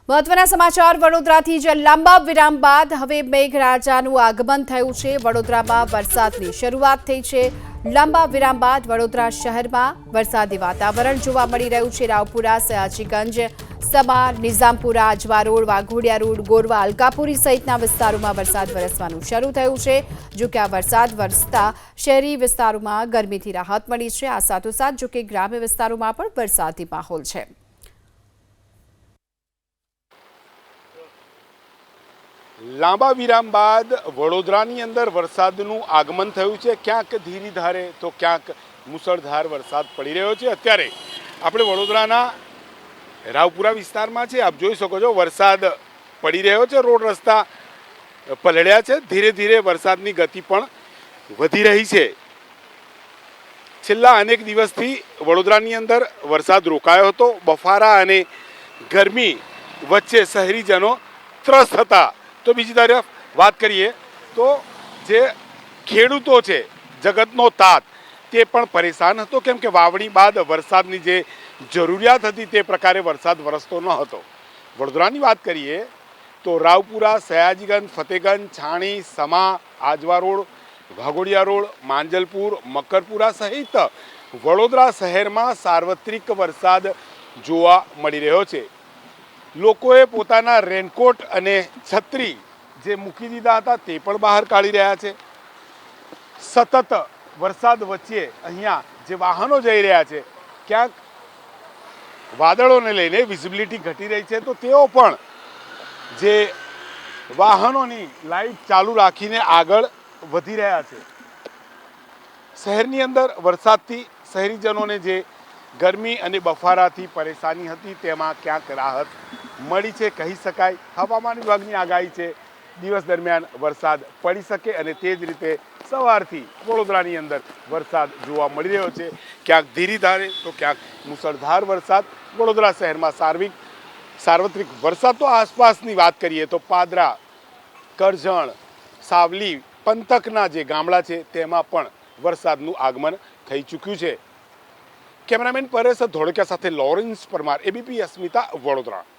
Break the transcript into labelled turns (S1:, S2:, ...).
S1: મહત્વના સમાચાર વડોદરાથી જ લાંબા વિરામ બાદ હવે મેઘરાજાનું આગમન થયું છે। વડોદરામાં વરસાદની શરૂઆત થઈ છે। લાંબા વિરામ બાદ વડોદરા શહેરમાં વરસાદી વાતાવરણ જોવા મળી રહ્યું છે। રાવપુરા, સયાજીગંજ, સમા, નિઝામપુરા, આજવા રોડ, વાઘોડિયા રોડ, ગોરવા, અલકાપુરી સહિતના વિસ્તારોમાં વરસાદ વરસવાનું શરૂ થયું છે। જો કે આ વરસાદ વરસતા શહેરી વિસ્તારોમાં ગરમીથી રાહત મળી છે। આ સાથોસાથ જો કે ગ્રામ્ય વિસ્તારોમાં પણ વરસાદી માહોલ છે।
S2: લાંબા વિરામ બાદ વડોદરાની અંદર વરસાદનું આગમન થયું છે। ક્યાંક ધીરી ધારે તો ક્યાંક મુસળધાર વરસાદ પડી રહ્યો છે। અત્યારે આપણે વડોદરાના રાવપુરા વિસ્તારમાં છે। આપ જોઈ શકો છો વરસાદ પડી રહ્યો છે। રોડ રસ્તા પલળ્યા છે। ધીરે ધીરે વરસાદની ગતિ પણ વધી રહી છે। છેલ્લા અનેક દિવસથી વડોદરાની અંદર વરસાદ રોકાયો હતો। બફારા અને ગરમી વચ્ચે શહેરીજનો ત્રસ્ત હતા। તો બીજી તરફ વાત કરીએ તો જે ખેડૂતો છે, જગતનો તાત, તે પણ પરેશાન હતો, કેમ કે વાવણી બાદ વરસાદની જે જરૂરિયાત હતી તે પ્રકારે વરસાદ વરસતો ન હતો। વડોદરાની વાત કરીએ તો રાવપુરા, સયાજીગંજ, ફતેગંજ, છાણી, સમા, આજવા રોડ, વાઘોડિયા રોડ, માંજલપુર, મકરપુરા સહિત વડોદરા શહેરમાં સાર્વત્રિક વરસાદ જોવા મળી રહ્યો છે। લોકોએ પોતાના રેનકોટ અને છત્રી જે મૂકી દીધા હતા તે પણ બહાર કાઢી રહ્યા છે। સતત વરસાદ વચ્ચે અહીંયા જે વાહનો જઈ રહ્યા છે, ક્યાંક વાદળોને લઈને વિઝિબિલિટી ઘટી રહી છે, તો તેઓ પણ જે વાહનોની લાઇટ ચાલુ રાખીને આગળ વધી રહ્યા છે। શહેરની અંદર વરસાદથી શહેરીજનોને જે ગરમી અને બફારાથી પરેશાની હતી તેમાં ક્યાંક રાહત મળી છે કહી શકાય। હવામાન વિભાગની આગાહી છે દિવસ દરમિયાન વરસાદ પડી શકે અને તે જ રીતે સવારથી વડોદરાની અંદર વરસાદ જોવા મળી રહ્યો છે। ક્યાંક ધીરી ધારે તો ક્યાંક મુસળધાર વરસાદ વડોદરા શહેરમાં સાર્વત્રિક વરસાદ। તો આસપાસની વાત કરીએ તો પાદરા, કરજણ, સાવલી પંથકના જે ગામડા છે તેમાં પણ વરસાદનું આગમન થઈ ચૂક્યું છે। કેમેરામેન પરેશ ધોળકિયા સાથે લોરેન્સ પરમાર, એબીપી અસ્મિતા, વડોદરા।